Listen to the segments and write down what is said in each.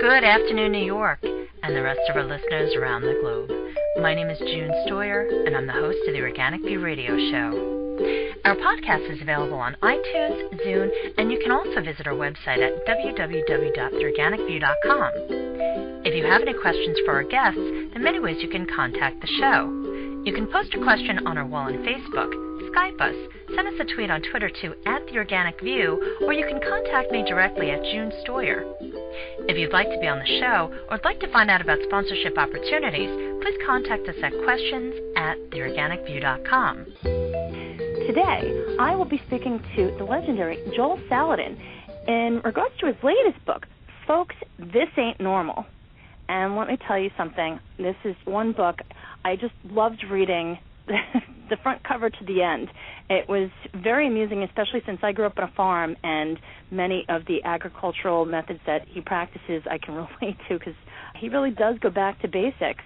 Good afternoon, New York, and the rest of our listeners around the globe. My name is June Stoyer, and I'm the host of the Organic View Radio Show. Our podcast is available on iTunes, Zune, and you can also visit our website at www.theorganicview.com. If you have any questions for our guests, there are many ways you can contact the show. You can post a question on our wall on Facebook, Skype us, send us a tweet on Twitter to @TheOrganicView, or you can contact me directly at June Stoyer. If you'd like to be on the show or would like to find out about sponsorship opportunities, please contact us at questions@theorganicview.com. Today, I will be speaking to the legendary Joel Salatin in regards to his latest book, Folks, This Ain't Normal. And let me tell you something. This is one book I just loved reading the front cover to the end. It was very amusing, especially since I grew up on a farm, and many of the agricultural methods that he practices I can relate to because he really does go back to basics.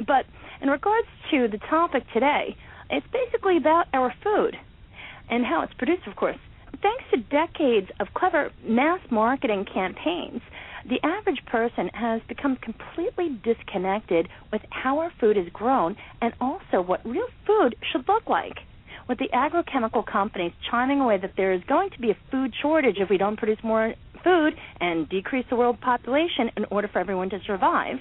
But in regards to the topic today, it's basically about our food and how it's produced, of course. Thanks to decades of clever mass marketing campaigns, the average person has become completely disconnected with how our food is grown and also what real food should look like. With the agro-chemical companies chiming away that there is going to be a food shortage if we don't produce more food and decrease the world population in order for everyone to survive,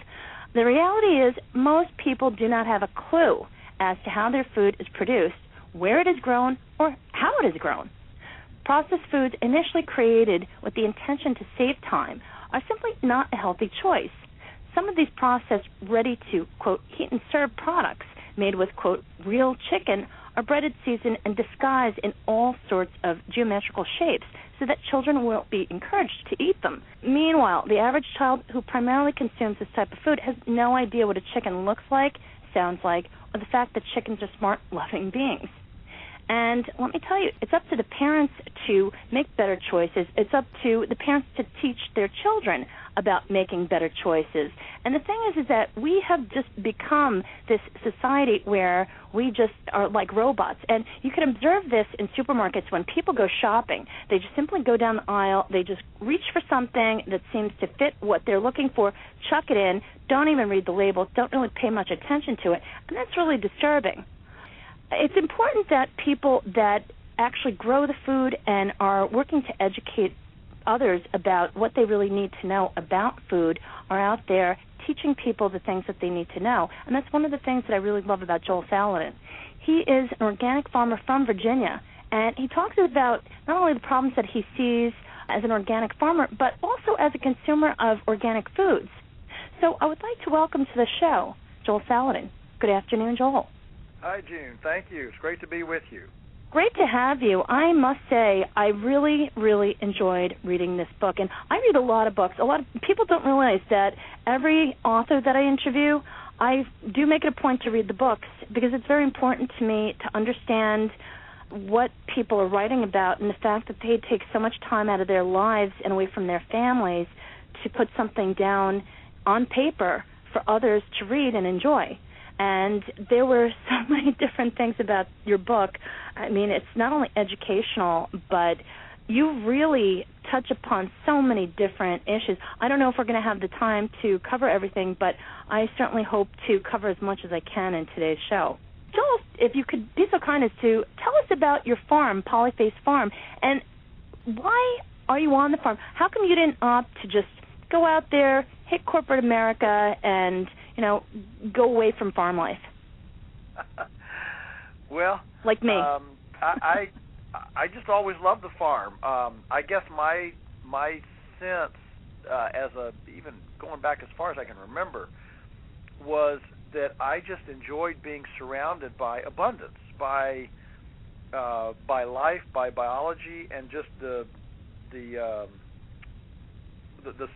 the reality is most people do not have a clue as to how their food is produced, where it is grown, or how it is grown. Processed foods initially created with the intention to save time are simply not a healthy choice. Some of these processed, ready-to, quote, heat and serve products made with, quote, real chicken are breaded, seasoned, and disguised in all sorts of geometrical shapes so that children will be encouraged to eat them. Meanwhile, the average child who primarily consumes this type of food has no idea what a chicken looks like, sounds like, or the fact that chickens are smart, loving beings. And let me tell you, it's up to the parents to make better choices. It's up to the parents to teach their children about making better choices. And the thing is that we have just become this society where we just are like robots. And you can observe this in supermarkets when people go shopping. They just simply go down the aisle. They just reach for something that seems to fit what they're looking for, chuck it in, don't even read the label, don't really pay much attention to it. And that's really disturbing. It's important that people that actually grow the food and are working to educate others about what they really need to know about food are out there teaching people the things that they need to know. And that's one of the things that I really love about Joel Salatin. He is an organic farmer from Virginia, and he talks about not only the problems that he sees as an organic farmer, but also as a consumer of organic foods. So I would like to welcome to the show Joel Salatin. Good afternoon, Joel. Hi, June. Thank you. It's great to be with you. Great to have you. I must say, I really, really enjoyed reading this book. And I read a lot of books. A lot of people don't realize that every author that I interview, I do make it a point to read the books because it's very important to me to understand what people are writing about and the fact that they take so much time out of their lives and away from their families to put something down on paper for others to read and enjoy. And there were so many different things about your book. I mean, it's not only educational, but you really touch upon so many different issues. I don't know if we're going to have the time to cover everything, but I certainly hope to cover as much as I can in today's show. Joel, if you could be so kind as to tell us about your farm, Polyface Farm, and why are you on the farm? How come you didn't opt to just go out there, hit corporate America, and go away from farm life? Well, like me. I just always loved the farm. I guess my sense, even going back as far as I can remember, was that I just enjoyed being surrounded by abundance, by life, by biology, and just the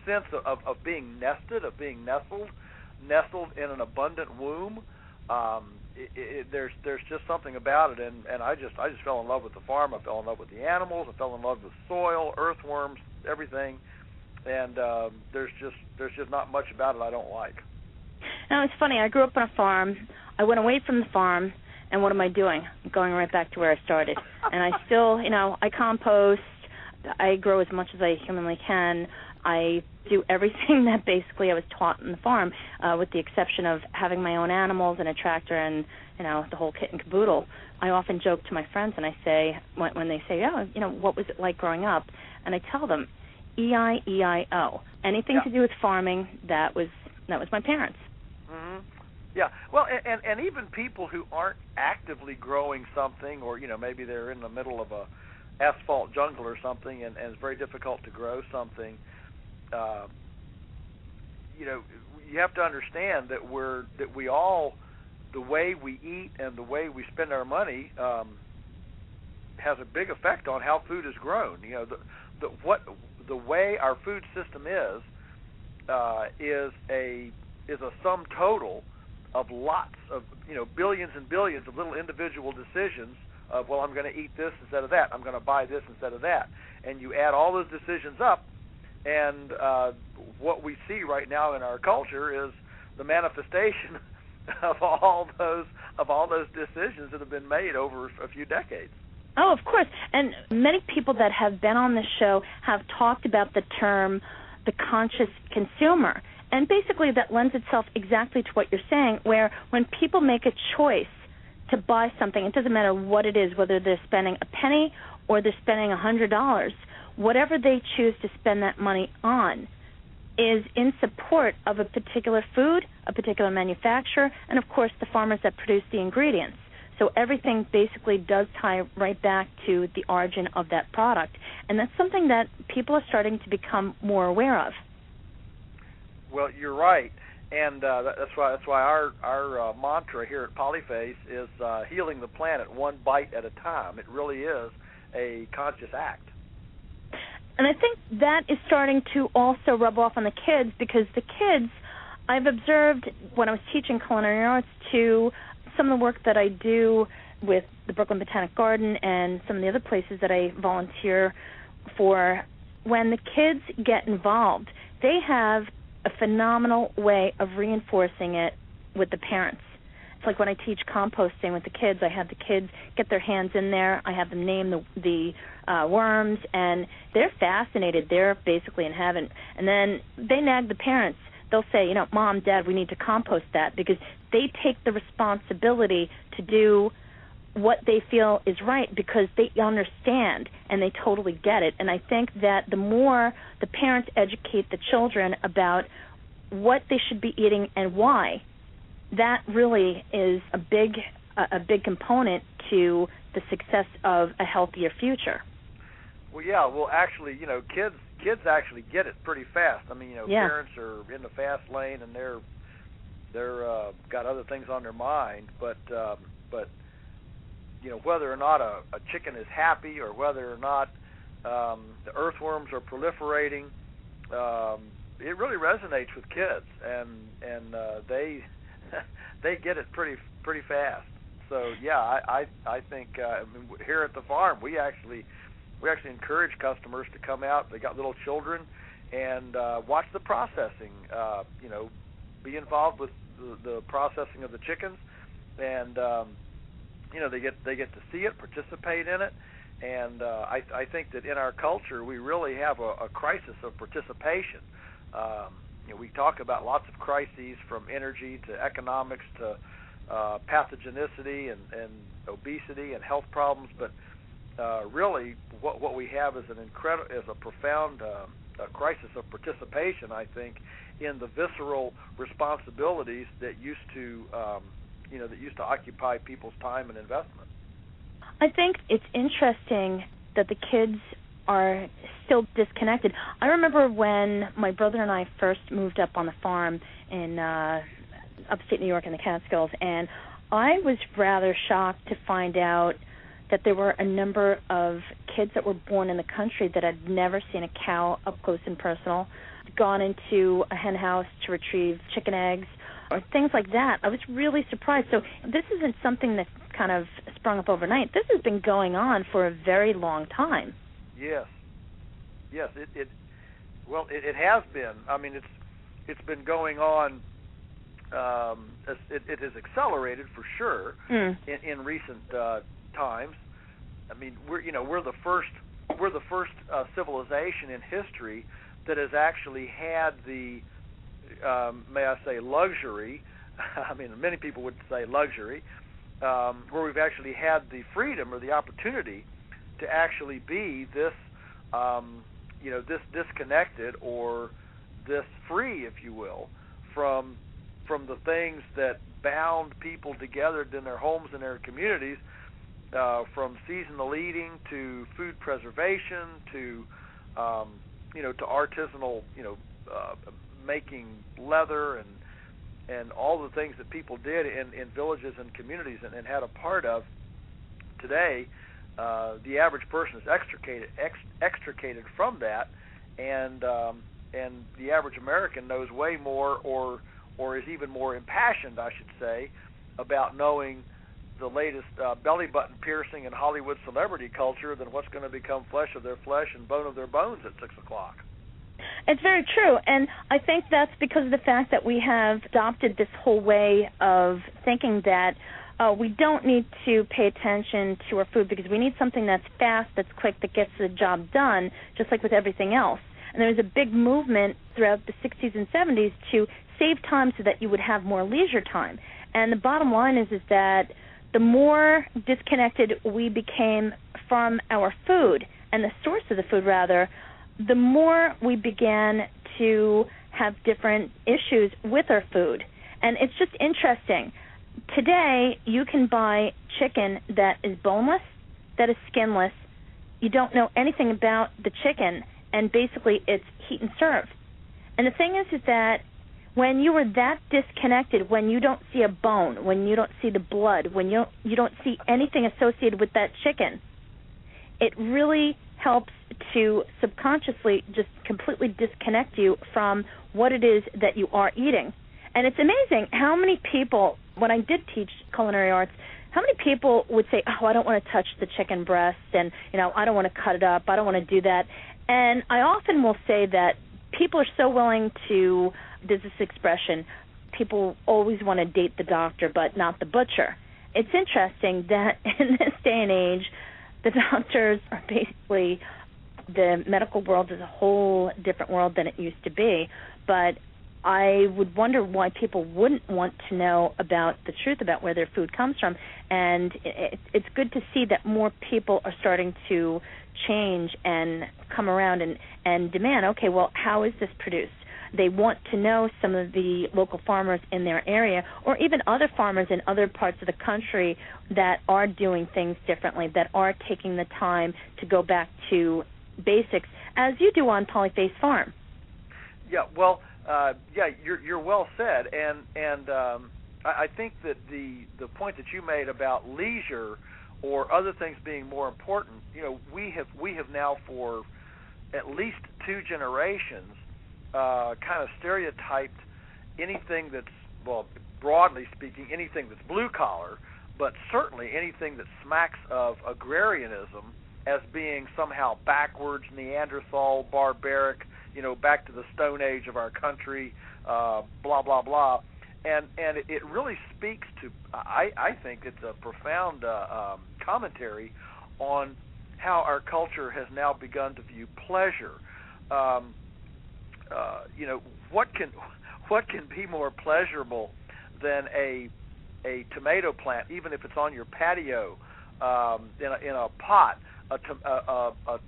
sense of being nested, of being nestled in an abundant womb. There's just something about it, and I just fell in love with the farm. I fell in love with the animals. I fell in love with soil, earthworms, everything. And there's just not much about it I don't like. Now, it's funny. I grew up on a farm. I went away from the farm, and what am I doing? I'm going right back to where I started. And I still, I compost. I grow as much as I humanly can. I do everything that basically I was taught in the farm, with the exception of having my own animals and a tractor and, the whole kit and caboodle. I often joke to my friends and I say, when they say, what was it like growing up? And I tell them, E-I-E-I-O. Anything to do with farming, that was my parents. Mm-hmm. Yeah, well, and even people who aren't actively growing something, or maybe they're in the middle of a asphalt jungle or something, and it's very difficult to grow something. You have to understand that we all, the way we eat and the way we spend our money has a big effect on how food is grown. The way our food system is a sum total of lots of billions and billions of little individual decisions of, well, I'm going to eat this instead of that, I'm going to buy this instead of that, and you add all those decisions up, and what we see right now in our culture is the manifestation of all those decisions that have been made over a few decades. Oh, of course. And many people that have been on this show have talked about the term the conscious consumer. And basically that lends itself exactly to what you're saying, where when people make a choice to buy something, it doesn't matter what it is, whether they're spending a penny or they're spending $100, whatever they choose to spend that money on is in support of a particular food, a particular manufacturer, and, of course, the farmers that produce the ingredients. So everything basically does tie right back to the origin of that product. And that's something that people are starting to become more aware of. Well, you're right. And that's why our mantra here at Polyface is healing the planet one bite at a time. It really is a conscious act. And I think that is starting to also rub off on the kids, because the kids, I've observed when I was teaching culinary arts to some of the work that I do with the Brooklyn Botanic Garden and some of the other places that I volunteer for, when the kids get involved, they have a phenomenal way of reinforcing it with the parents. It's like when I teach composting with the kids, I have the kids get their hands in there, I have them name the worms, and they're fascinated. They're basically in heaven. And then they nag the parents. They'll say, Mom, Dad, we need to compost that, because they take the responsibility to do what they feel is right, because they understand and they totally get it. And I think that the more the parents educate the children about what they should be eating and why, that really is a big component to the success of a healthier future. Well, yeah. Well, actually, kids actually get it pretty fast. I mean, parents are in the fast lane and they're got other things on their mind. But whether or not a chicken is happy, or whether or not the earthworms are proliferating, it really resonates with kids, and they get it pretty fast. So yeah, I think here at the farm we actually encourage customers to come out. They got little children, and watch the processing. Be involved with the processing of the chickens, and they get to see it, participate in it, and I think that in our culture we really have a crisis of participation. We talk about lots of crises, from energy to economics to pathogenicity and obesity and health problems, but really what we have is a profound crisis of participation, I think, in the visceral responsibilities that used to occupy people's time and investment. I think it's interesting that the kids are still disconnected. I remember when my brother and I first moved up on the farm in upstate New York in the Catskills, and I was rather shocked to find out that there were a number of kids that were born in the country that had never seen a cow up close and personal, gone into a hen house to retrieve chicken eggs, or things like that. I was really surprised. So this isn't something that kind of sprung up overnight. This has been going on for a very long time. Yes, it has been. I mean, it's been going on. It has accelerated for sure in recent times. I mean, we're the first civilization in history that has actually had the, may I say, luxury, I mean, many people would say luxury, where we've actually had the freedom or the opportunity to actually be this, this disconnected or this free, if you will, from the things that bound people together in their homes and their communities, from seasonal eating to food preservation to to artisanal, making leather and all the things that people did in villages and communities and had a part of. Today, the average person is extricated from that, and the average American knows way more, or is even more impassioned, I should say, about knowing the latest belly button piercing in Hollywood celebrity culture than what's going to become flesh of their flesh and bone of their bones at 6 o'clock. It's very true, and I think that's because of the fact that we have adopted this whole way of thinking that we don't need to pay attention to our food because we need something that's fast, that's quick, that gets the job done, just like with everything else. And there was a big movement throughout the 60s and 70s to save time so that you would have more leisure time. And the bottom line is that the more disconnected we became from our food, and the source of the food rather, the more we began to have different issues with our food. And it's just interesting. Today, you can buy chicken that is boneless, that is skinless. You don't know anything about the chicken, and basically it's heat and serve. And the thing is that when you are that disconnected, when you don't see a bone, when you don't see the blood, when you don't see anything associated with that chicken, it really helps to subconsciously just completely disconnect you from what it is that you are eating. And it's amazing how many people, when I did teach culinary arts, how many people would say, oh, I don't want to touch the chicken breast, and, I don't want to cut it up, I don't want to do that. And I often will say that people are so willing to, there's this expression, people always want to date the doctor but not the butcher. It's interesting that in this day and age, the doctors are basically, the medical world is a whole different world than it used to be. But I would wonder why people wouldn't want to know about the truth about where their food comes from. And it's good to see that more people are starting to change and come around and demand, okay, well, how is this produced? They want to know some of the local farmers in their area, or even other farmers in other parts of the country that are doing things differently, that are taking the time to go back to basics, as you do on Polyface Farm. Yeah, well, you're well said, and I think that the point that you made about leisure or other things being more important, we have now for at least 2 generations kind of stereotyped anything that's, well, broadly speaking, anything that's blue collar, but certainly anything that smacks of agrarianism as being somehow backwards, Neanderthal, barbaric, back to the Stone Age of our country, blah, blah, blah. And it really speaks to, I think it's a profound commentary on how our culture has now begun to view pleasure. What can be more pleasurable than a tomato plant, even if it's on your patio, in a pot, a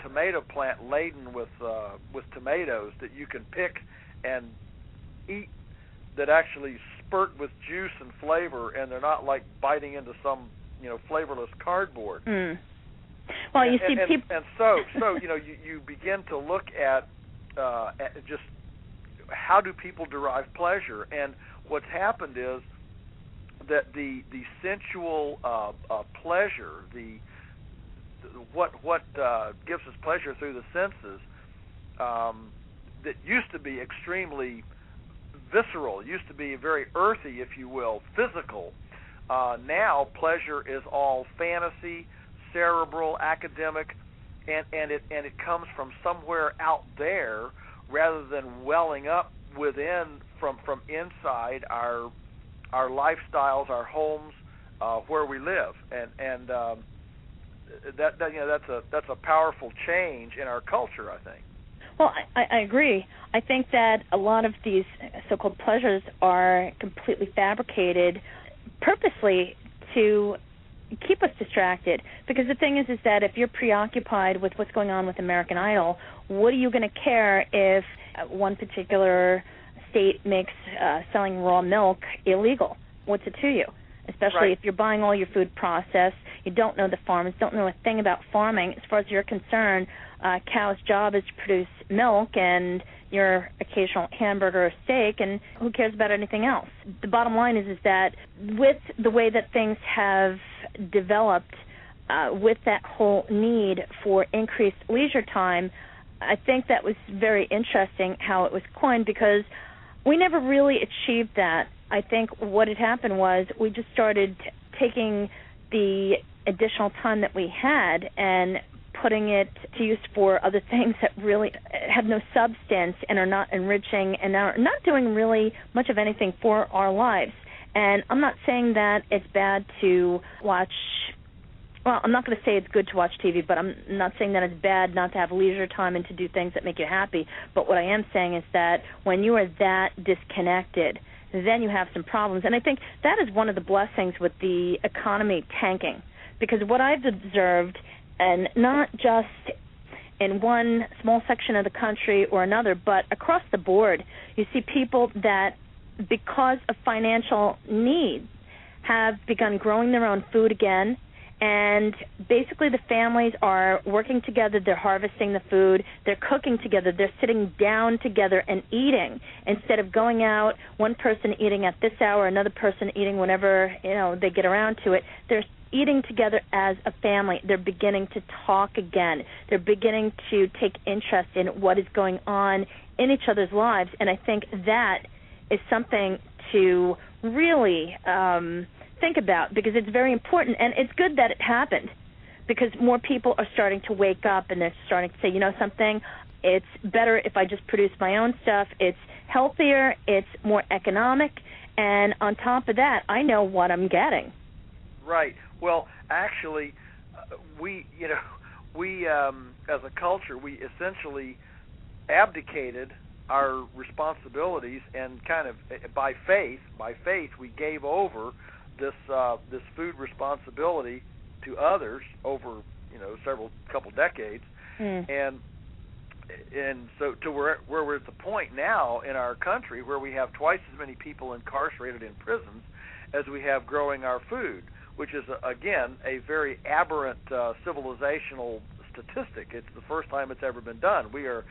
tomato plant laden with tomatoes that you can pick and eat, that actually spurt with juice and flavor, and they're not like biting into some flavorless cardboard. Mm. Well, you see, people, and so you begin to look at just how do people derive pleasure, and what's happened is that the sensual pleasure, what gives us pleasure through the senses, that used to be extremely visceral, used to be very earthy, if you will, physical. Now pleasure is all fantasy, cerebral, academic, and it comes from somewhere out there rather than welling up within from inside our lifestyles, our homes, where we live, and that's a powerful change in our culture, I think. Well, I agree. I think that a lot of these so-called pleasures are completely fabricated purposely to keep us distracted. Because the thing is that if you're preoccupied with what's going on with American Idol, what are you going to care if one particular state makes selling raw milk illegal? What's it to you? Especially if you're buying all your food processed, you don't know the farmers, don't know a thing about farming. As far as you're concerned, cow's job is to produce milk and your occasional hamburger or steak, and who cares about anything else? The bottom line is that with the way that things have developed, with that whole need for increased leisure time, I think that was very interesting how it was coined, because we never really achieved that. I think what had happened was we just started taking the additional time that we had and putting it to use for other things that really have no substance and are not enriching and are not doing really much of anything for our lives. And I'm not saying that it's bad to watch. Well, I'm not going to say it's good to watch TV, but I'm not saying that it's bad not to have leisure time and to do things that make you happy. But what I am saying is that when you are that disconnected, then you have some problems. And I think that is one of the blessings with the economy tanking. Because what I've observed, and not just in one small section of the country or another, but across the board, you see people that, because of financial need, have begun growing their own food again. And basically the families are working together, they're harvesting the food, they're cooking together, they're sitting down together and eating instead of going out, one person eating at this hour, another person eating whenever, they get around to it. They're eating together as a family. They're beginning to talk again. They're beginning to take interest in what is going on in each other's lives. And I think that is something to really think about, because it's very important, and it's good that it happened, because more people are starting to wake up and they're starting to say, something, it's better if I just produce my own stuff. It's healthier, it's more economic, and on top of that, I know what I'm getting. Right. Well, actually, we as a culture, we essentially abdicated our responsibilities, and kind of by faith, we gave over this food responsibility to others over couple decades, and so to where we're at the point now in our country where we have twice as many people incarcerated in prisons as we have growing our food, which is again a very aberrant civilizational statistic. It's the first time it's ever been done. We are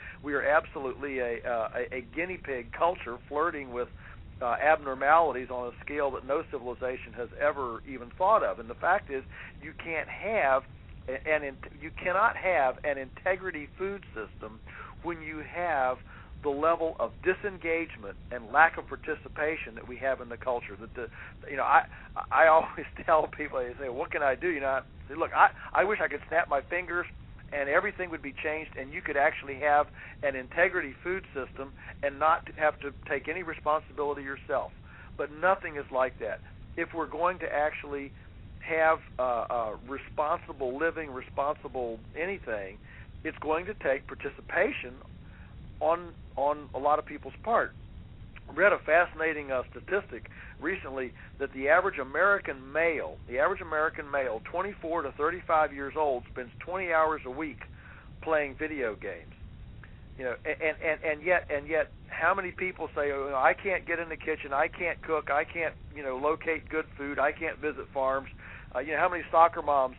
absolutely a guinea pig culture flirting with abnormalities on a scale that no civilization has ever even thought of. And the fact is, you cannot have an integrity food system when you have the level of disengagement and lack of participation that we have in the culture. I always tell people, they say, "What can I do?" I say, "Look, I wish I could snap my fingers and everything would be changed, and you could actually have an integrity food system and not have to take any responsibility yourself." But nothing is like that. If we're going to actually have responsible living, responsible anything, it's going to take participation on a lot of people's part. I read a fascinating statistic recently that the average American male, 24 to 35 years old, spends 20 hours a week playing video games. And yet, how many people say, "I can't get in the kitchen, I can't cook, I can't, locate good food, I can't visit farms." How many soccer moms,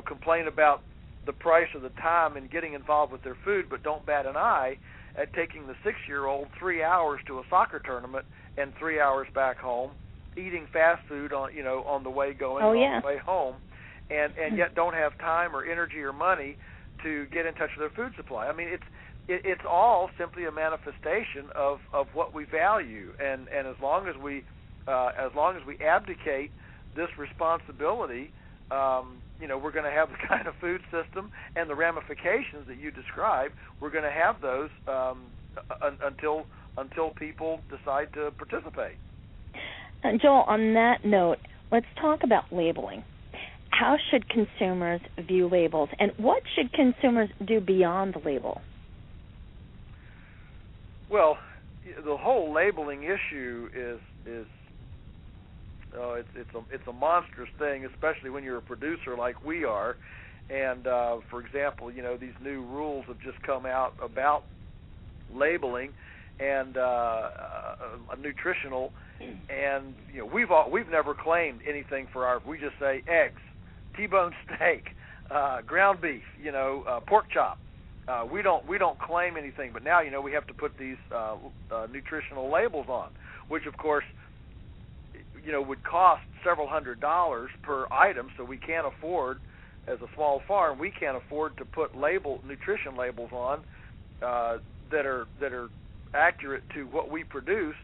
complain about the price of the time and getting involved with their food, but don't bat an eye at taking the 6-year-old 3 hours to a soccer tournament and 3 hours back home, eating fast food on the way going, on the way home, and yet don't have time or energy or money to get in touch with their food supply. I mean, it's all simply a manifestation of what we value, and as long as we abdicate this responsibility, we're going to have the kind of food system and the ramifications that you described. We're going to have those until people decide to participate. And Joel, on that note, let's talk about labeling. How should consumers view labels, and what should consumers do beyond the label? Well, the whole labeling issue is it's a monstrous thing, especially when you're a producer like we are. And for example, these new rules have just come out about labeling and nutritional, and we've never claimed anything for our. We just say eggs, T-bone steak, ground beef, pork chop. We don't claim anything, but now we have to put these nutritional labels on, which of course would cost several $100s per item. So we can't afford, as a small farm, we can't afford to put nutrition labels on that are accurate to what we produce.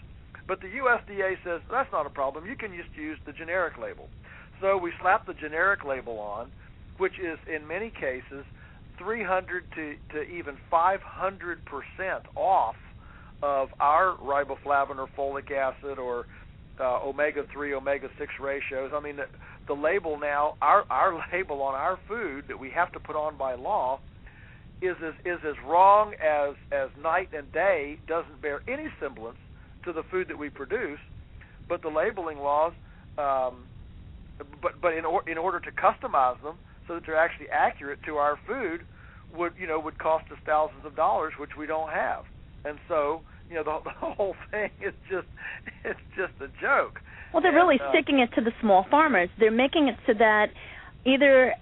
But the USDA says that's not a problem. You can just use the generic label. So we slap the generic label on, which is in many cases 300 to even 500% off of our riboflavin or folic acid or omega-3, omega-6 ratios. I mean, the label now, our label on our food that we have to put on by law is as wrong as night and day, doesn't bear any semblance to the food that we produce. But the labeling laws, but in order to customize them so that they're actually accurate to our food, would cost us thousands of dollars, which we don't have. And so, the whole thing is just a joke. Well, they're really sticking it to the small farmers. They're making it so that either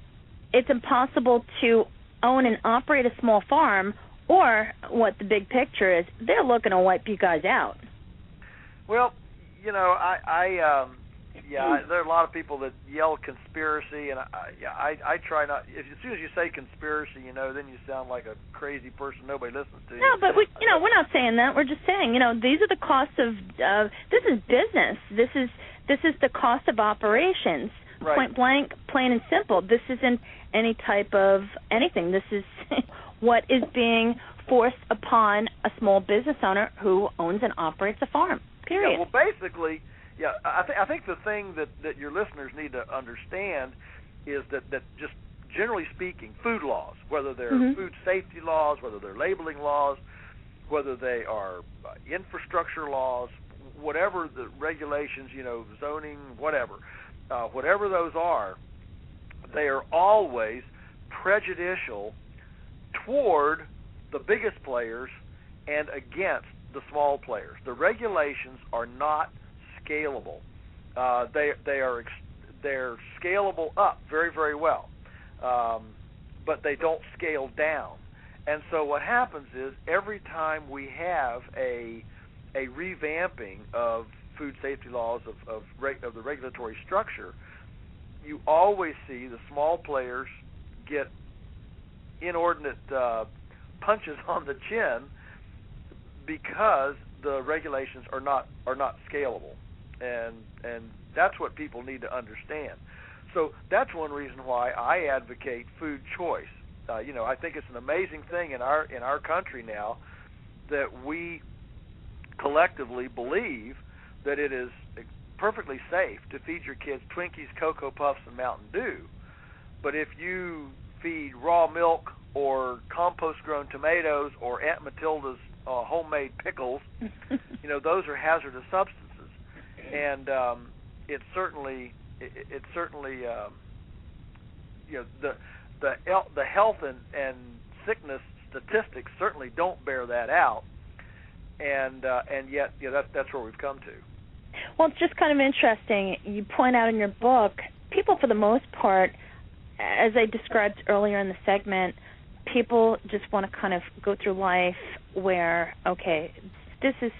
it's impossible to own and operate a small farm, or what the big picture is, they're looking to wipe you guys out. Well, there are a lot of people that yell conspiracy, and I try not. As soon as you say conspiracy, then you sound like a crazy person. Nobody listens to you. No, but we're not saying that. We're just saying, these are the costs of. This is business. This is the cost of operations. Right. Point blank, plain and simple. This isn't any type of anything. This is what is being forced upon a small business owner who owns and operates a farm. Period. Yeah, well, basically, I think the thing that your listeners need to understand is that just generally speaking, food laws, whether they're food safety laws, whether they're labeling laws, whether they are infrastructure laws, whatever the regulations, zoning, whatever those are, they are always prejudicial toward the biggest players and against the small players. The regulations are not scalable. They're scalable up very, very well, but they don't scale down. And so what happens is every time we have a revamping of food safety laws of the regulatory structure, you always see the small players get inordinate punches on the chin because the regulations are not scalable, and that's what people need to understand. So that's one reason why I advocate food choice. I think it's an amazing thing in our country now that we collectively believe that it is perfectly safe to feed your kids Twinkies, Cocoa Puffs, and Mountain Dew. But if you feed raw milk or compost-grown tomatoes or Aunt Matilda's homemade pickles, those are hazardous substances. And the health and sickness statistics certainly don't bear that out. And yet that's where we've come to. Well, it's just kind of interesting. You point out in your book, people for the most part, as I described earlier in the segment, people just want to kind of go through life where, okay, this is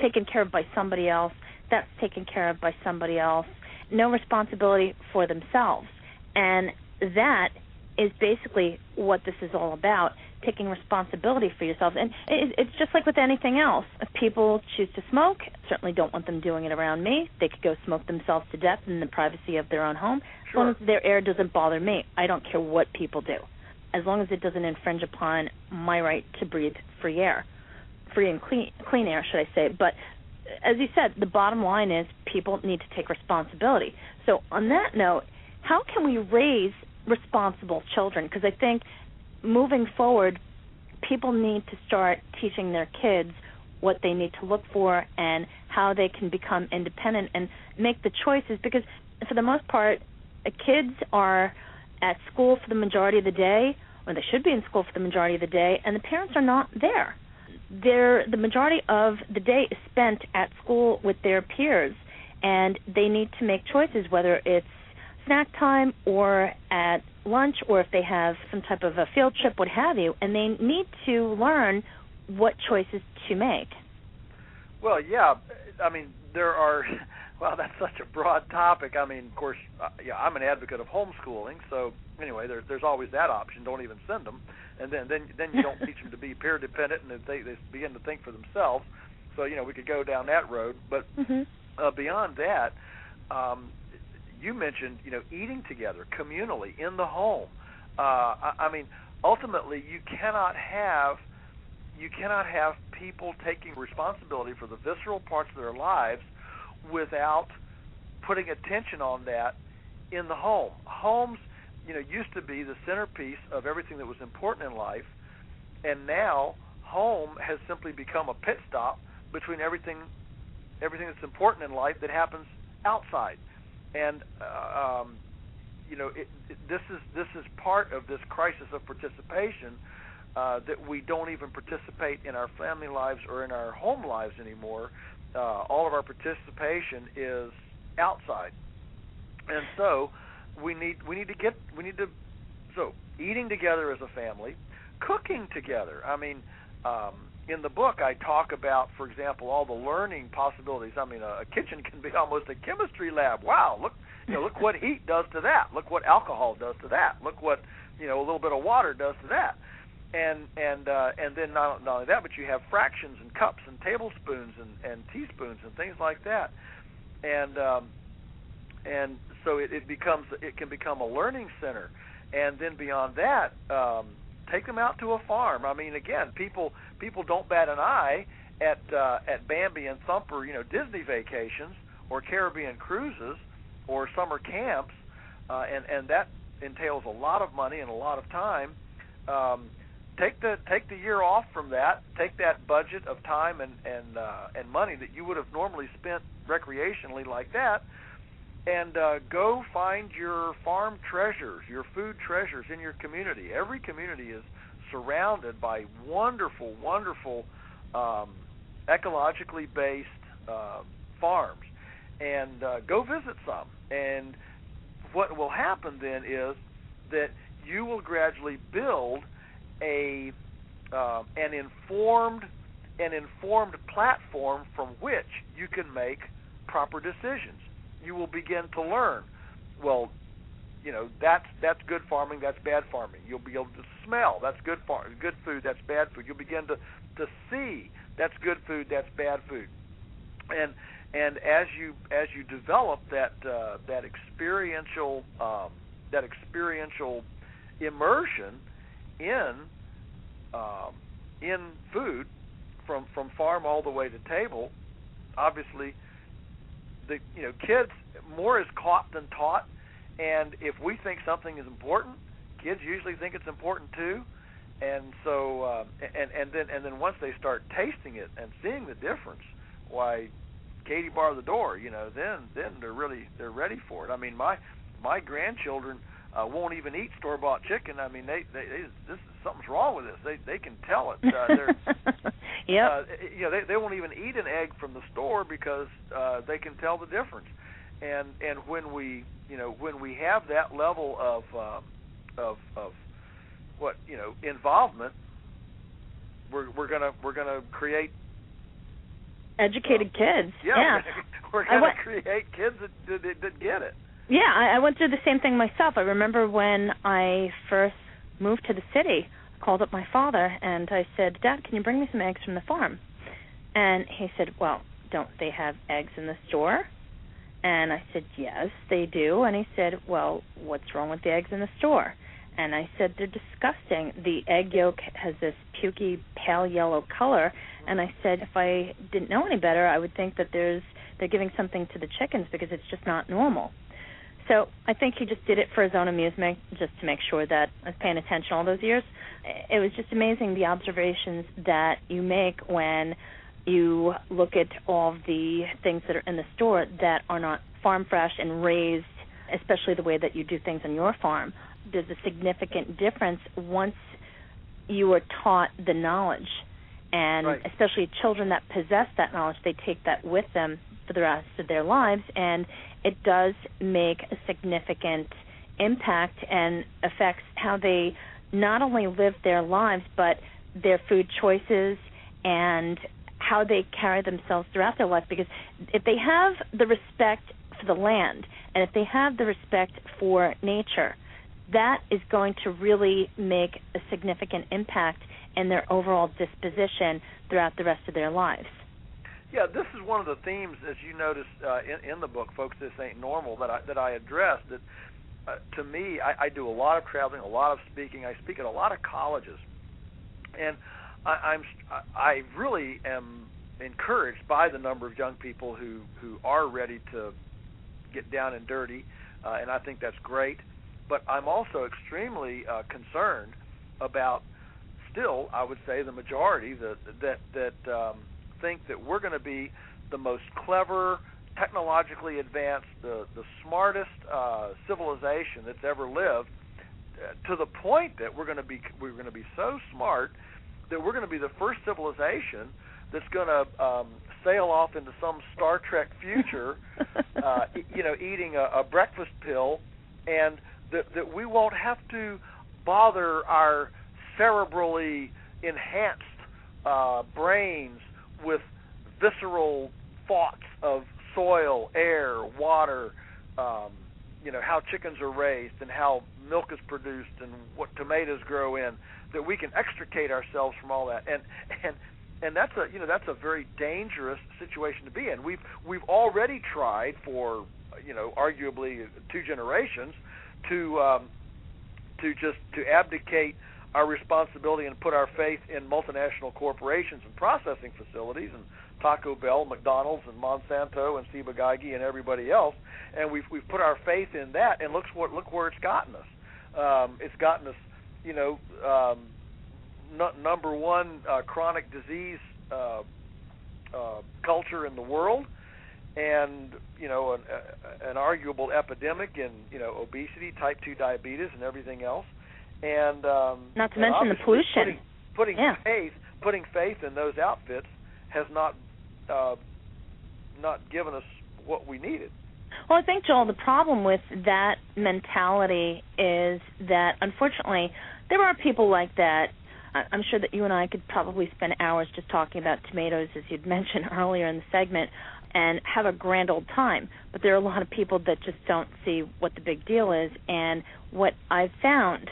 taken care of by somebody else, that's taken care of by somebody else, no responsibility for themselves. And that is basically what this is all about, taking responsibility for yourself. And it's just like with anything else. If people choose to smoke, certainly don't want them doing it around me. They could go smoke themselves to death in the privacy of their own home. As long as their air doesn't bother me, I don't care what people do. As long as it doesn't infringe upon my right to breathe free air, free and clean air, should I say. But as you said, the bottom line is people need to take responsibility. So on that note, how can we raise responsible children? Because I think moving forward, people need to start teaching their kids what they need to look for and how they can become independent and make the choices, because for the most part, kids are at school for the majority of the day, or they should be in school for the majority of the day, and the parents are not there. The majority of the day is spent at school with their peers, and they need to make choices, whether it's snack time or at lunch, or if they have some type of a field trip, what have you, and they need to learn what choices to make. Well, yeah, I mean, there are, well, that's such a broad topic. I mean, of course, I'm an advocate of homeschooling, so anyway, there's always that option. Don't even send them, and then you don't teach them to be peer dependent, and they begin to think for themselves. So, we could go down that road, but beyond that, you mentioned, eating together communally in the home. I mean, ultimately, you cannot have people taking responsibility for the visceral parts of their lives without putting attention on that in the home. Homes, used to be the centerpiece of everything that was important in life, and now home has simply become a pit stop between everything that's important in life that happens outside. And this is part of this crisis of participation, that we don't even participate in our family lives or in our home lives anymore. All of our participation is outside, and so we need to eating together as a family, cooking together. I mean, in the book I talk about, for example, all the learning possibilities. I mean, a kitchen can be almost a chemistry lab. Wow, look what heat does to that. Look what alcohol does to that. Look what a little bit of water does to that. And then not only that, but you have fractions and cups and tablespoons and teaspoons and things like that. And so it can become a learning center. And then beyond that, take them out to a farm. I mean, again, people don't bat an eye at Bambi and Thumper, Disney vacations or Caribbean cruises or summer camps, and that entails a lot of money and a lot of time. Take the year off from that. Take that budget of time and money that you would have normally spent recreationally like that, and go find your farm treasures, your food treasures in your community. Every community is surrounded by wonderful, wonderful ecologically based farms, and go visit some. And what will happen then is that you will gradually build an informed platform from which you can make proper decisions. You will begin to learn, well, that's good farming, that's bad farming. You'll be able to smell, that's good food, that's bad food. You'll begin to see, that's good food, that's bad food. And as you develop that experiential immersion in food from farm all the way to table, obviously the kids, more is caught than taught, and if we think something is important, kids usually think it's important too. And so and then once they start tasting it and seeing the difference, why, Katie bar the door, then they're ready for it. I mean, my grandchildren won't even eat store-bought chicken. I mean, something's wrong with this. They can tell it. They won't even eat an egg from the store because they can tell the difference. And when we have that level of involvement, we're gonna create educated kids. Yeah. We're gonna create kids that get it. Yeah, I went through the same thing myself. I remember when I first moved to the city, I called up my father and I said, "Dad, can you bring me some eggs from the farm?" And he said, "Well, don't they have eggs in the store?" And I said, "Yes, they do." And he said, "Well, what's wrong with the eggs in the store?" And I said, "They're disgusting. The egg yolk has this pukey, pale yellow color." And I said, if I didn't know any better, I would think that they're giving something to the chickens because it's just not normal. So I think he just did it for his own amusement, just to make sure that I was paying attention all those years. It was just amazing, the observations that you make when you look at all of the things that are in the store that are not farm fresh and raised, especially the way that you do things on your farm, there's a significant difference once you are taught the knowledge. And right. especially children that possess that knowledge, they take that with them for the rest of their lives, and it does make a significant impact and affects how they not only live their lives, but their food choices and how they carry themselves throughout their life. Because if they have the respect for the land and if they have the respect for nature, that is going to really make a significant impact in their overall disposition throughout the rest of their lives. Yeah, this is one of the themes, as you noticed in the book, Folks, This Ain't Normal, that I addressed. That to me, I do a lot of traveling, a lot of speaking. I speak at a lot of colleges, and I really am encouraged by the number of young people who are ready to get down and dirty, and I think that's great. But I'm also extremely concerned about, still, I would say, the majority that think that we're going to be the most clever, technologically advanced, the smartest civilization that's ever lived, to the point that we're going to be so smart that we're going to be the first civilization that's going to sail off into some Star Trek future, eating a breakfast pill, and that we won't have to bother our cerebrally enhanced brains with visceral thoughts of soil, air, water, how chickens are raised and how milk is produced and what tomatoes grow in, that we can extricate ourselves from all that. And that's a very dangerous situation to be in. We've already tried for arguably 2 generations to abdicate our responsibility and put our faith in multinational corporations and processing facilities and Taco Bell, McDonald's, and Monsanto and Ciba-Geigy and everybody else, and we've put our faith in that, and look where it's gotten us. It's gotten us, number one chronic disease culture in the world, and an arguable epidemic in obesity, type 2 diabetes, and everything else. And not to mention the pollution. Putting faith in those outfits has not given us what we needed. Well, I think, Joel, the problem with that mentality is that, unfortunately, there are people like that. I'm sure that you and I could probably spend hours just talking about tomatoes, as you'd mentioned earlier in the segment, and have a grand old time. But there are a lot of people that just don't see what the big deal is. And what I've found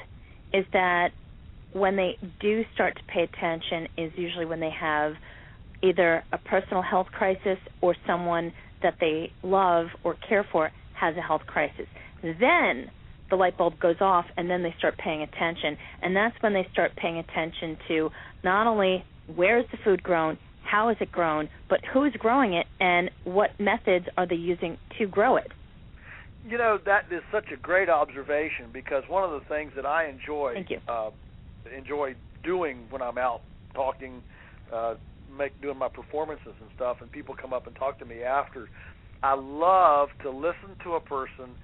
is that when they do start to pay attention is usually when they have either a personal health crisis or someone that they love or care for has a health crisis. Then the light bulb goes off, and then they start paying attention. And that's when they start paying attention to not only where is the food grown, how is it grown, but who is growing it and what methods are they using to grow it. That is such a great observation, because one of the things that I enjoy doing when I'm out talking, doing my performances and stuff, and people come up and talk to me after, I love to listen to a person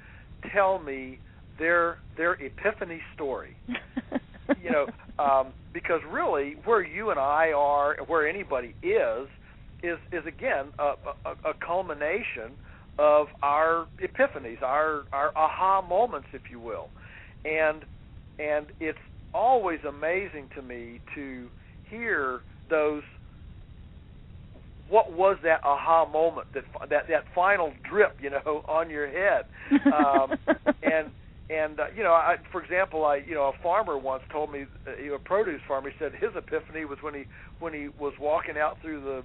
tell me their epiphany story. Because really, where you and I are, where anybody is again a culmination of our epiphanies, our aha moments, if you will, and it's always amazing to me to hear those. What was that aha moment? That final drip, on your head, for example, a farmer once told me, a produce farmer, he said his epiphany was when he was walking out through the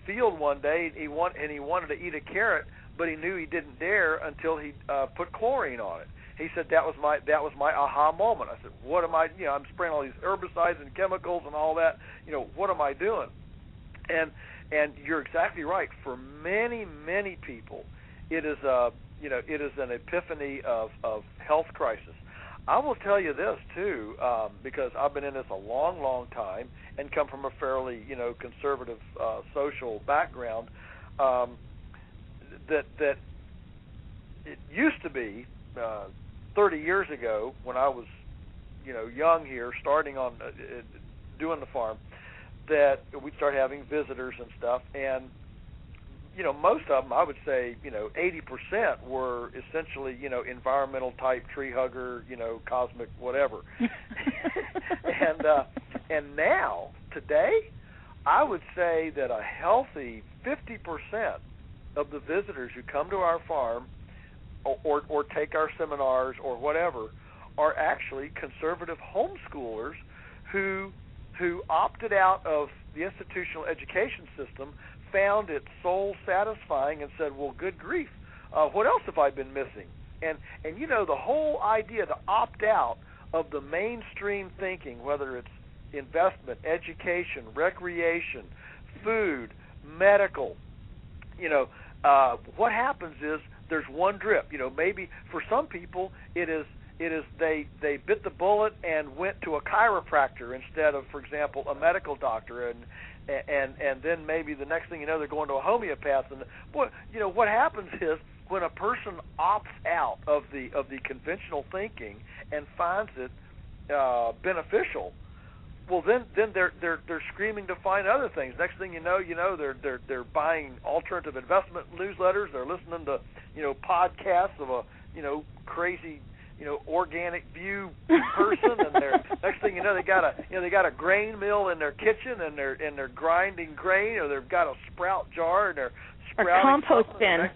field one day, he wanted to eat a carrot, but he knew he didn't dare until he put chlorine on it. He said that was my aha moment. I said, what am I? I'm spraying all these herbicides and chemicals and all that. What am I doing? And you're exactly right. For many, many people, it is an epiphany of health crisis. I will tell you this too, because I've been in this a long, long time and come from a fairly, conservative social background. That it used to be 30 years ago when I was, young here, starting on doing the farm, that we'd start having visitors and stuff, and most of them, I would say, 80% were essentially, environmental type, tree hugger, cosmic, whatever. And now, today, I would say that a healthy 50% of the visitors who come to our farm or take our seminars or whatever are actually conservative homeschoolers who opted out of the institutional education system, found it soul satisfying, and said, well, good grief, what else have I been missing? And the whole idea to opt out of the mainstream thinking, whether it's investment, education, recreation, food, medical, what happens is there's one drip. Maybe for some people it is they bit the bullet and went to a chiropractor instead of, for example, a medical doctor, and then maybe the next thing you know, they're going to a homeopath. And what happens is when a person opts out of the conventional thinking and finds it beneficial, well, then they're screaming to find other things. Next thing you know, they're buying alternative investment newsletters. They're listening to podcasts of a crazy organic view person, and next thing you know, they got a grain mill in their kitchen, and they're grinding grain, or they've got a sprout jar and they're sprouting a compost bin.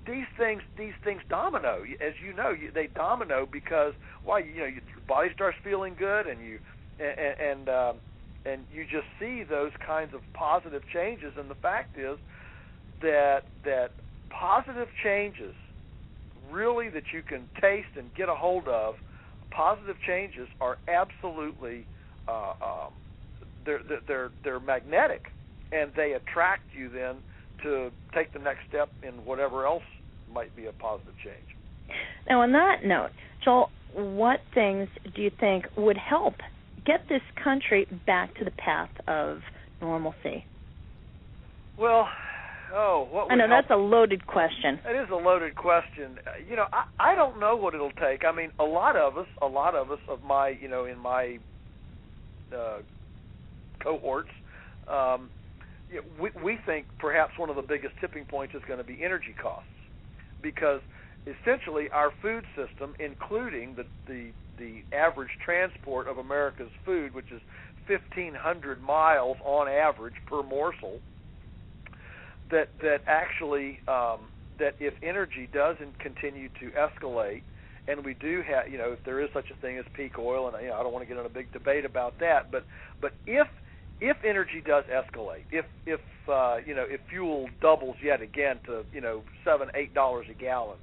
These things domino, as you know. They domino because your body starts feeling good, and you just see those kinds of positive changes. And the fact is that positive changes, really, that you can taste and get a hold of, positive changes are absolutely they're magnetic, and they attract you then to take the next step in whatever else might be a positive change. Now, on that note, Joel, what things do you think would help get this country back to the path of normalcy? Well, what would I know help? That's a loaded question. It is a loaded question. I don't know what it'll take. I mean, a lot of us of my, in my cohorts, we think perhaps one of the biggest tipping points is going to be energy costs, because essentially our food system, including the average transport of America's food, which is 1,500 miles on average per morsel, that actually that if energy doesn't continue to escalate, and we do have, if there is such a thing as peak oil, and I don't want to get in a big debate about that, but if energy does escalate, if fuel doubles yet again to $7-8 a gallon,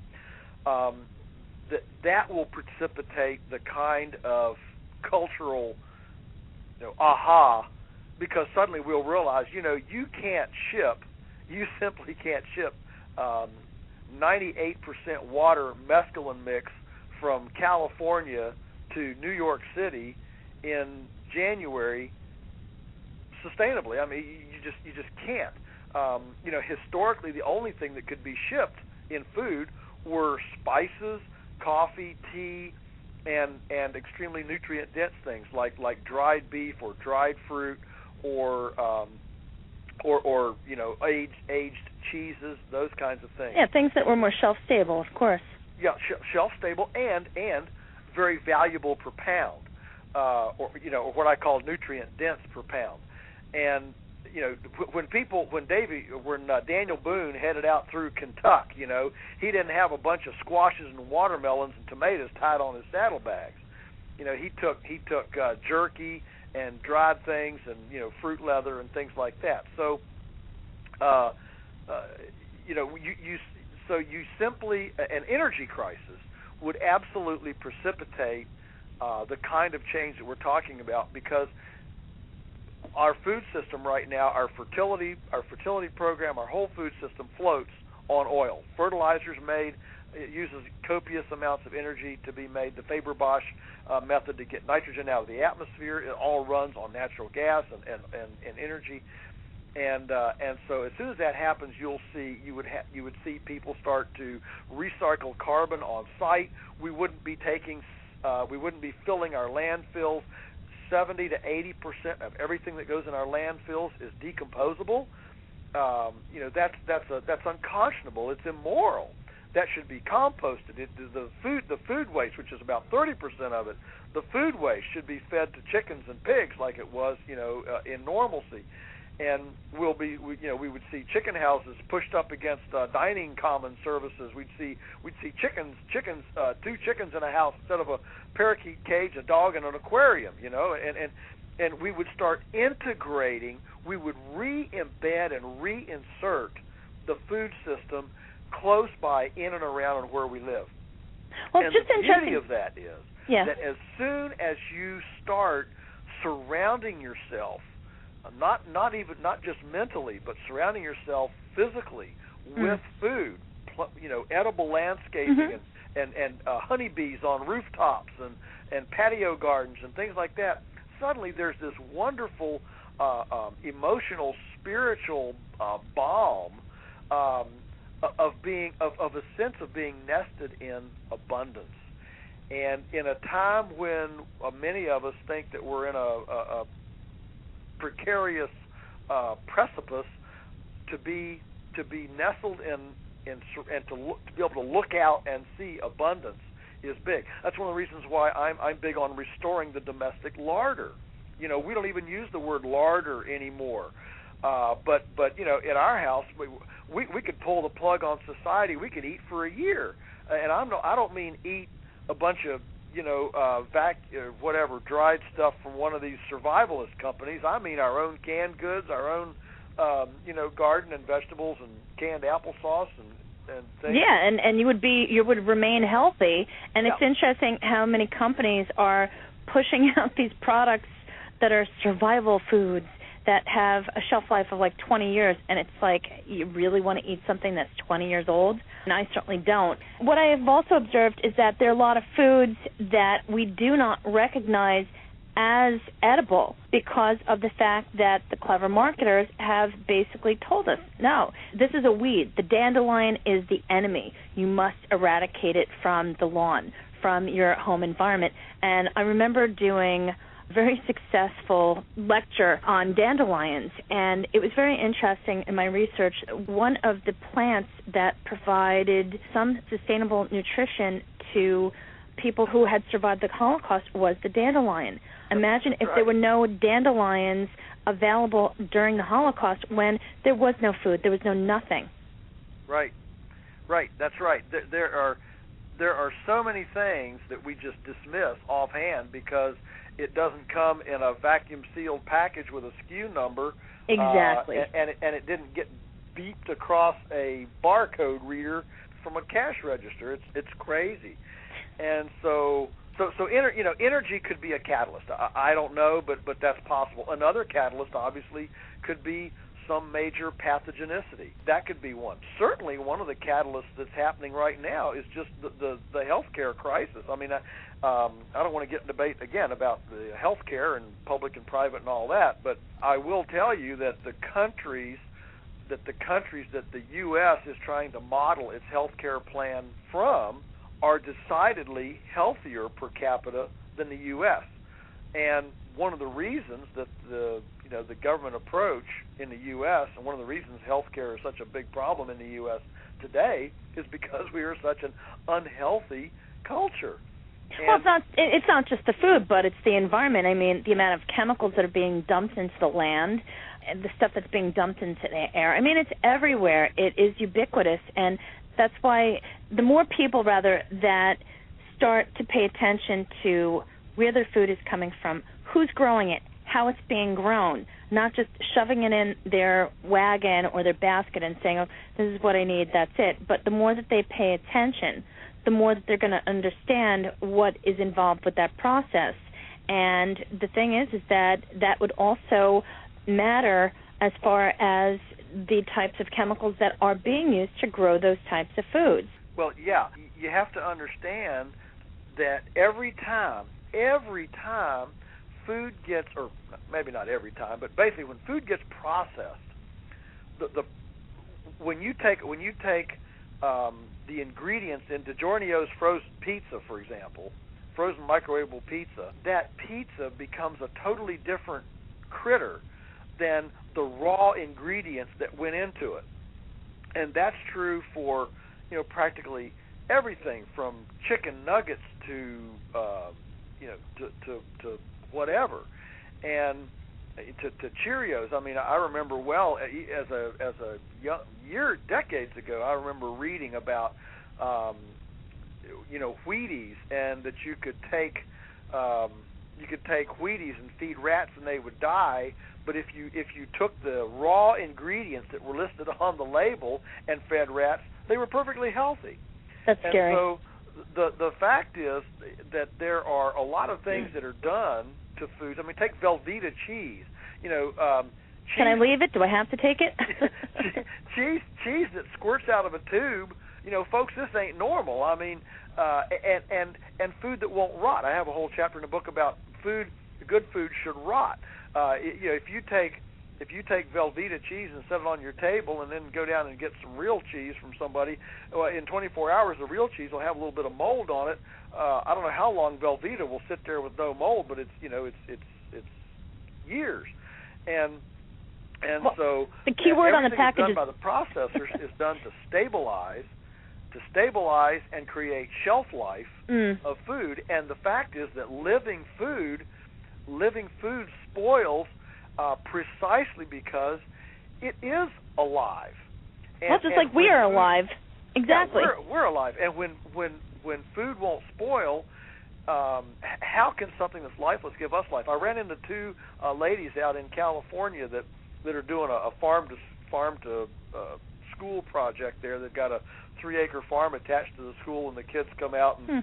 that will precipitate the kind of cultural aha, because suddenly we'll realize you simply can't ship 98% water mescaline mix from California to New York City in January sustainably. I mean, you just can't. Historically, the only thing that could be shipped in food were spices, coffee, tea, and extremely nutrient dense things like dried beef or dried fruit or aged cheeses, those kinds of things. Yeah, things that were more shelf stable, of course. Yeah, shelf stable and very valuable per pound, or what I call nutrient dense per pound. And when Daniel Boone headed out through Kentucky, he didn't have a bunch of squashes and watermelons and tomatoes tied on his saddlebags. He took jerky and dried things and fruit leather and things like that. So you simply, an energy crisis would absolutely precipitate the kind of change that we're talking about, because our food system right now, our fertility program, our whole food system floats on oil. Fertilizer's made It uses copious amounts of energy to be made. The Faber-Bosch method to get nitrogen out of the atmosphere, it all runs on natural gas and energy. And so as soon as that happens, you would see people start to recycle carbon on site. We wouldn't be filling our landfills. 70 to 80% of everything that goes in our landfills is decomposable. That's unconscionable. It's immoral. That should be composted. The food waste, which is about 30% of it, the food waste should be fed to chickens and pigs like it was, in normalcy. And we would see chicken houses pushed up against dining common services. We'd see chickens, two chickens in a house instead of a parakeet cage, a dog, and an aquarium. And we would start integrating. We would re-embed and reinsert the food system close by, in and around, and where we live. Well, and just the interesting. beauty of that is that as soon as you start surrounding yourself, not just mentally, but surrounding yourself physically with food, edible landscaping and honeybees on rooftops and patio gardens and things like that, suddenly there's this wonderful emotional, spiritual balm of a sense of being nested in abundance. And in a time when many of us think that we're in a precarious precipice, to be nestled in and to be able to look out and see abundance is big. That's one of the reasons why I'm big on restoring the domestic larder. We don't even use the word larder anymore. But in our house we could pull the plug on society. We could eat for a year, and I don't mean eat a bunch of dried stuff from one of these survivalist companies. I mean our own canned goods, our own garden and vegetables and canned applesauce and things. Yeah, and you would remain healthy. And it's interesting how many companies are pushing out these products that are survival foods that have a shelf life of like 20 years, and it's like, you really want to eat something that's 20 years old? And I certainly don't. What I have also observed is that there are a lot of foods that we do not recognize as edible because of the fact that the clever marketers have basically told us, no, this is a weed. The dandelion is the enemy. You must eradicate it from the lawn, from your home environment. And I remember doing very successful lecture on dandelions, and it was very interesting in my research. One of the plants that provided some sustainable nutrition to people who had survived the Holocaust was the dandelion. Imagine if there were no dandelions available during the Holocaust when there was no food, there was no nothing. Right, that's right. There are so many things that we just dismiss offhand because it doesn't come in a vacuum-sealed package with a SKU number. Exactly. And it didn't get beeped across a barcode reader from a cash register. It's crazy. And so energy could be a catalyst. I don't know, but that's possible. Another catalyst, obviously, could be some major pathogenicity. That could be one. Certainly, one of the catalysts that's happening right now is just the healthcare crisis. I mean, I don't want to get in debate again about the healthcare and public and private and all that, but I will tell you that the countries that the U.S. is trying to model its healthcare plan from are decidedly healthier per capita than the U.S. And one of the reasons that the government approach in the U.S. and one of the reasons healthcare is such a big problem in the U.S. today is because we are such an unhealthy culture. Well, it's not just the food, but it's the environment. I mean, the amount of chemicals that are being dumped into the land, and the stuff that's being dumped into the air. I mean, it's everywhere. It is ubiquitous, and that's why the more people, rather, that start to pay attention to where their food is coming from, who's growing it, how it's being grown, not just shoving it in their wagon or their basket and saying, oh, this is what I need, that's it. But the more that they pay attention, the more that they're going to understand what is involved with that process. And the thing is that would also matter as far as the types of chemicals that are being used to grow those types of foods. Well, yeah, you have to understand that every time food gets, or maybe not every time, but basically when food gets processed, when you take the ingredients in DiGiorno's frozen pizza, for example, frozen microwavable pizza, that pizza becomes a totally different critter than the raw ingredients that went into it. And that's true for, practically everything from chicken nuggets to whatever, and to Cheerios. I mean, I remember well as a decades ago. I remember reading about Wheaties, and that you could take Wheaties and feed rats and they would die. But if you took the raw ingredients that were listed on the label and fed rats, they were perfectly healthy. That's scary. And so the fact is that there are a lot of things that are done to foods. I mean, take Velveeta cheese. Cheese, can I leave it? Do I have to take it? cheese that squirts out of a tube. Folks, this ain't normal. I mean, and food that won't rot. I have a whole chapter in the book about food. Good food should rot. If you take Velveeta cheese and set it on your table, and then go down and get some real cheese from somebody, in 24 hours the real cheese will have a little bit of mold on it. I don't know how long Velveeta will sit there with no mold, but it's years. And well, so the key word on the package done by the processors is done to stabilize and create shelf life of food. And the fact is that living food spoils precisely because it is alive. Well, just like we are alive. Exactly. Yeah, we're alive. And when food won't spoil, how can something that's lifeless give us life? I ran into two ladies out in California that are doing a farm to school project there. They've got a 3-acre farm attached to the school, and the kids come out and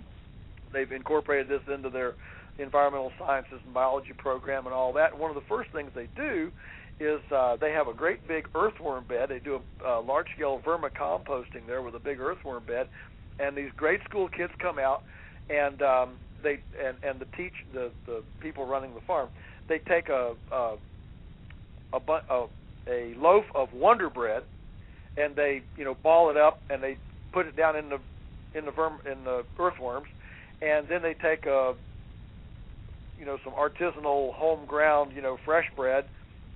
they've incorporated this into their environmental sciences and biology program and all that. And one of the first things they do is they have a great big earthworm bed. They do a large-scale vermicomposting there with a big earthworm bed, and these grade school kids come out, and the people running the farm, they take a loaf of Wonder Bread, and they ball it up and they put it down in the earthworms, and then they take some artisanal home ground fresh bread,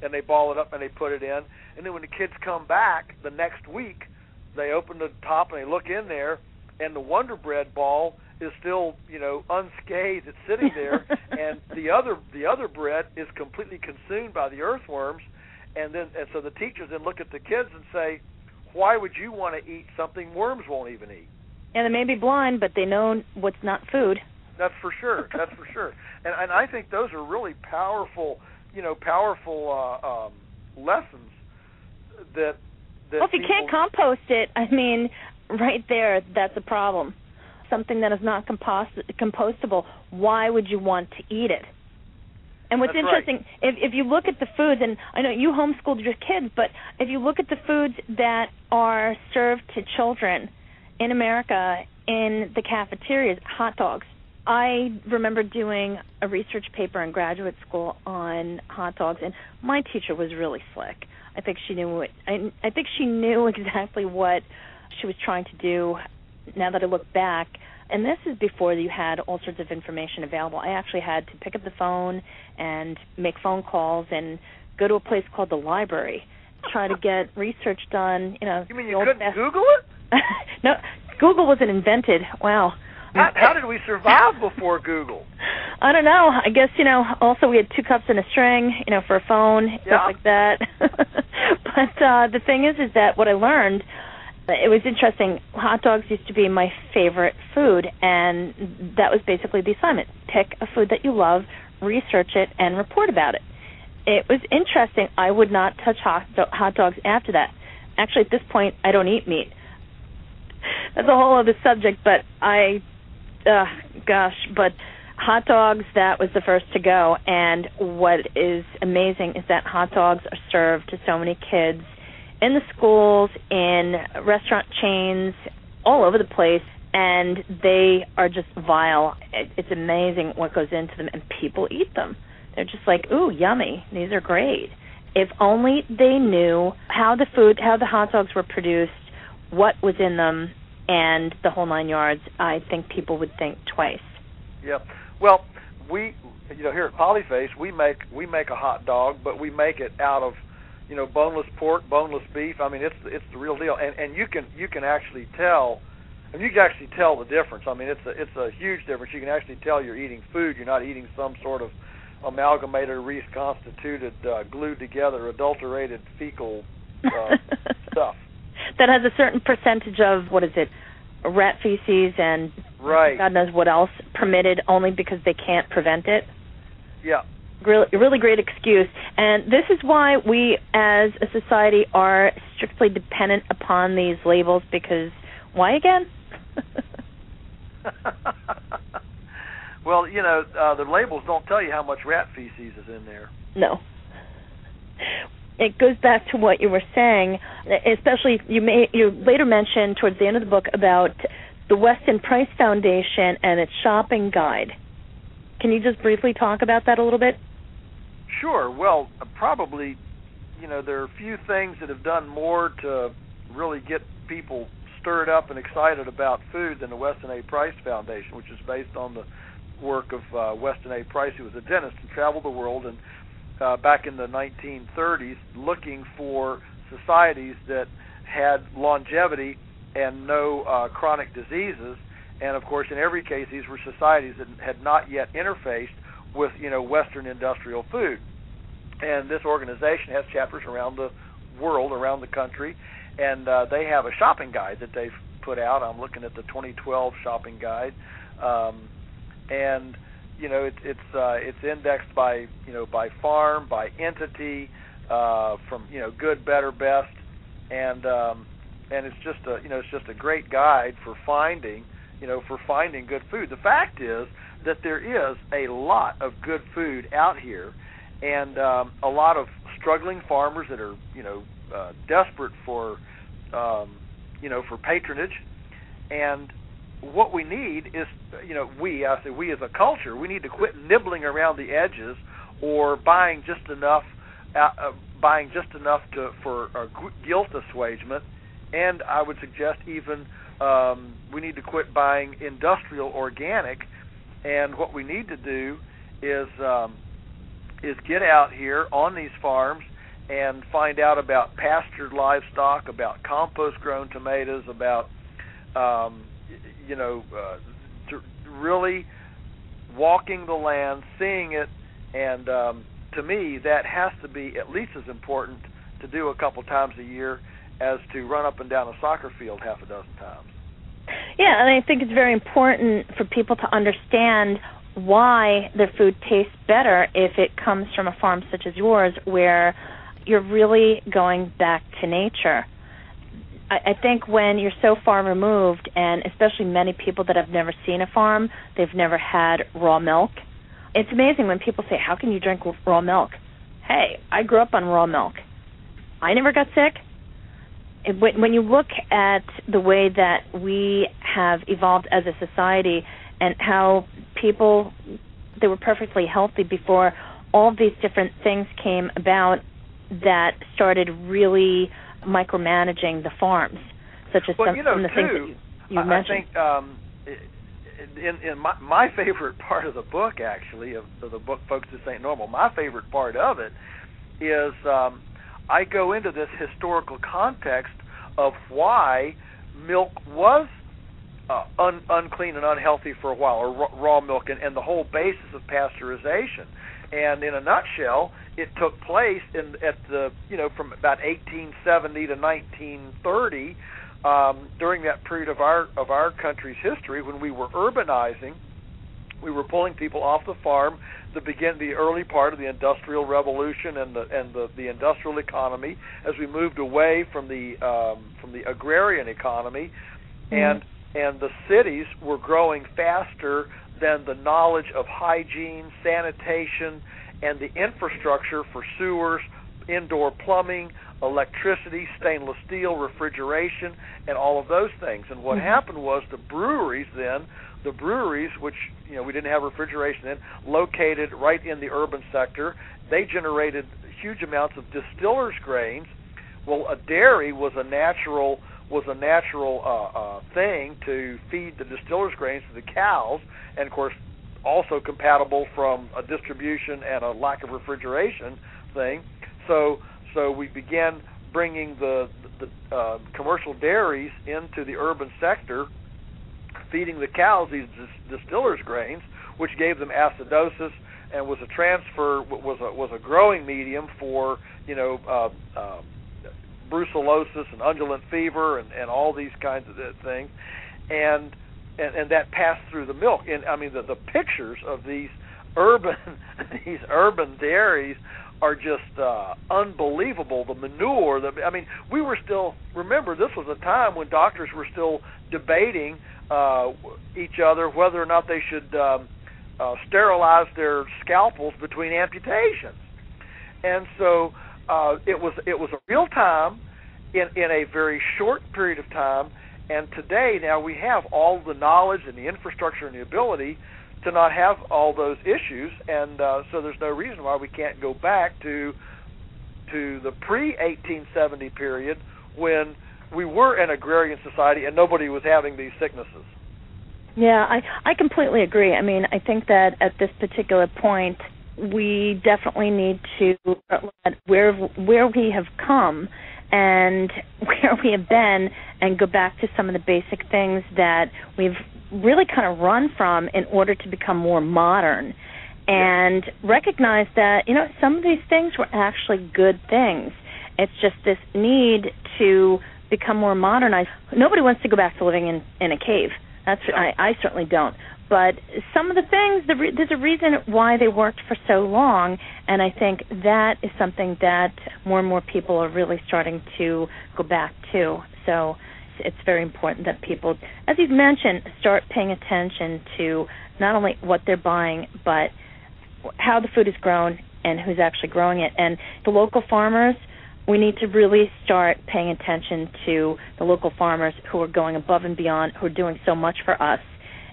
and they ball it up and they put it in, and then when the kids come back the next week, they open the top and they look in there, and the Wonder Bread ball is still unscathed. It's sitting there, and the other bread is completely consumed by the earthworms, and so the teachers then look at the kids and say, why would you want to eat something worms won't even eat? And they may be blind, but they know what's not food. That's for sure. That's for sure. And I think those are really powerful lessons that well, if you can't compost it, I mean, right there, that's a problem. Something that is not compostable, why would you want to eat it? And what's interesting, right, if you look at the foods, and I know you homeschooled your kids, but if you look at the foods that are served to children in America in the cafeterias, hot dogs. I remember doing a research paper in graduate school on hot dogs, and my teacher was really slick. I think she knew I think she knew exactly what she was trying to do. Now that I look back, and this is before you had all sorts of information available. I actually had to pick up the phone and make phone calls and go to a place called the library, try to get research done. You mean you couldn't Google it? No, Google wasn't invented. Wow. How did we survive before Google? I don't know. I guess, also we had 2 cups and a string, for a phone, stuff like that. But the thing is that what I learned, it was interesting. Hot dogs used to be my favorite food, and that was basically the assignment. Pick a food that you love, research it, and report about it. It was interesting. I would not touch hot dogs after that. Actually, at this point, I don't eat meat. That's a whole other subject, but but hot dogs, that was the first to go. And what is amazing is that hot dogs are served to so many kids in the schools, in restaurant chains, all over the place, and they are just vile. It's amazing what goes into them, and people eat them. They're just like, ooh, yummy. These are great. If only they knew how the hot dogs were produced, what was in them, and the whole 9 yards, I think people would think twice. Yeah. Well, here at Polyface, we make a hot dog, but we make it out of, boneless pork, boneless beef. I mean, it's the real deal, and you can actually tell. And you can actually tell the difference. I mean, it's a huge difference. You can actually tell you're eating food. You're not eating some sort of amalgamated, reconstituted, glued together, adulterated fecal stuff. That has a certain percentage of, rat feces and right. God knows what else permitted only because they can't prevent it. Yeah. Really great excuse. And this is why we as a society are strictly dependent upon these labels, because why again? Well, the labels don't tell you how much rat feces is in there. No. It goes back to what you were saying, especially you later mentioned towards the end of the book about the Weston Price Foundation and its shopping guide. Can you just briefly talk about that a little bit? Sure. Well, probably, there are a few things that have done more to really get people stirred up and excited about food than the Weston A. Price Foundation, which is based on the work of Weston A. Price, who was a dentist and traveled the world and back in the 1930s looking for societies that had longevity and no chronic diseases. And, of course, in every case, these were societies that had not yet interfaced with, Western industrial food. And this organization has chapters around the world, around the country, and they have a shopping guide that they've put out. I'm looking at the 2012 shopping guide, and it's indexed by farm, by entity, from good, better, best, and it's just a great guide for finding good food. The fact is that there is a lot of good food out here, and a lot of struggling farmers that are desperate for for patronage. And what we need is, we as a culture, we need to quit nibbling around the edges or buying just enough for guilt assuagement. And I would suggest even we need to quit buying industrial organic. And what we need to do is get out here on these farms and find out about pastured livestock, about compost-grown tomatoes, about really walking the land, seeing it, and to me, that has to be at least as important to do a couple times a year as to run up and down a soccer field half a dozen times. Yeah, and I think it's very important for people to understand why their food tastes better if it comes from a farm such as yours, where you're really going back to nature. I think when you're so far removed, and especially many people that have never seen a farm, they've never had raw milk. It's amazing when people say, how can you drink raw milk? Hey, I grew up on raw milk. I never got sick. When you look at the way that we have evolved as a society and how people, they were perfectly healthy before all these different things came about that started really micromanaging the farms, such as some of the things that you mentioned. I think in my favorite part of the book, actually, of the book Folks, This Ain't Normal, my favorite part of it is I go into this historical context of why milk was unclean and unhealthy for a while, or raw milk, and the whole basis of pasteurization. And in a nutshell, it took place from about 1870 to 1930, during that period of our country's history when we were urbanizing. We were pulling people off the farm to begin the early part of the Industrial Revolution and the industrial economy, as we moved away from the agrarian economy, and the cities were growing faster than the knowledge of hygiene, sanitation, and the infrastructure for sewers, indoor plumbing, electricity, stainless steel, refrigeration, and all of those things. And what happened was the breweries, which we didn't have refrigeration in, located right in the urban sector, they generated huge amounts of distillers' grains. Well, a dairy was a natural thing to feed the distillers' grains to the cows, and of course also compatible from a distribution and a lack of refrigeration thing. So we began bringing the commercial dairies into the urban sector, feeding the cows these distillers' grains, which gave them acidosis and was a growing medium for brucellosis and undulant fever and all these kinds of things, and that passed through the milk. And I mean the pictures of these urban dairies are just unbelievable. The manure, we were still, remember, this was a time when doctors were still debating each other whether or not they should sterilize their scalpels between amputations. And so it was a real time in a very short period of time. And today, now we have all the knowledge and the infrastructure and the ability to not have all those issues, and so there's no reason why we can't go back to the pre-1870 period when we were an agrarian society and nobody was having these sicknesses. Yeah, I completely agree. I mean, I think that at this particular point, we definitely need to look at where we have come and where we have been and go back to some of the basic things that we've really kind of run from in order to become more modern, and recognize that, some of these things were actually good things. It's just this need to become more modernized. Nobody wants to go back to living in a cave. I certainly don't. But some of the things, there's a reason why they worked for so long, and I think that is something that more and more people are really starting to go back to. So it's very important that people, as you've mentioned, start paying attention to not only what they're buying, but how the food is grown and who's actually growing it. And the local farmers, we need to really start paying attention to the local farmers who are going above and beyond, who are doing so much for us,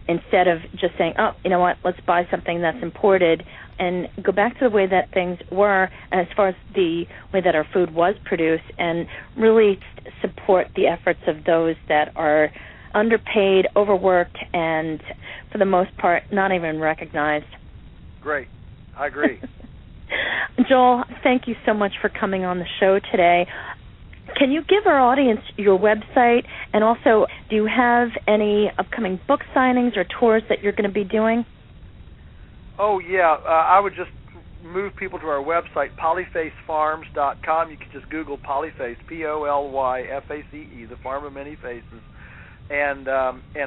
instead of just saying, oh, you know what, let's buy something that's imported, and go back to the way that things were, and as far as the way that our food was produced, and really support the efforts of those that are underpaid, overworked, and for the most part not even recognized. Great. I agree. Joel, thank you so much for coming on the show today. Can you give our audience your website, and also, do you have any upcoming book signings or tours that you're going to be doing? Oh, yeah. I would just move people to our website, polyfacefarms.com. You can just Google Polyface, Polyface, the farm of many faces. And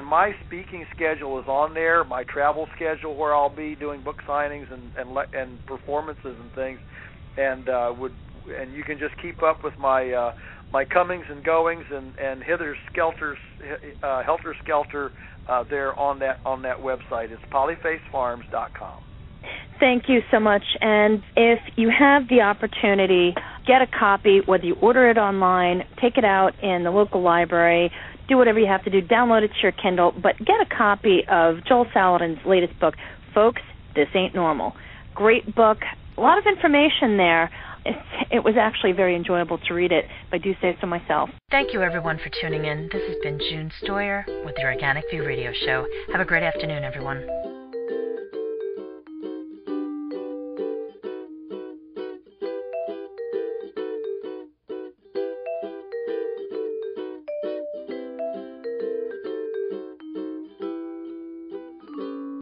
my speaking schedule is on there, my travel schedule where I'll be doing book signings and performances and things, and you can just keep up with my comings and goings and helter skelter there on that website. It's polyfacefarms.com. Thank you so much. And if you have the opportunity, get a copy, whether you order it online, take it out in the local library, do whatever you have to do, download it to your Kindle, but get a copy of Joel Salatin's latest book, Folks, This Ain't Normal. Great book, a lot of information there. It was actually very enjoyable to read it, if I do say so myself. Thank you, everyone, for tuning in. This has been June Stoyer with the Organic View Radio Show. Have a great afternoon, everyone.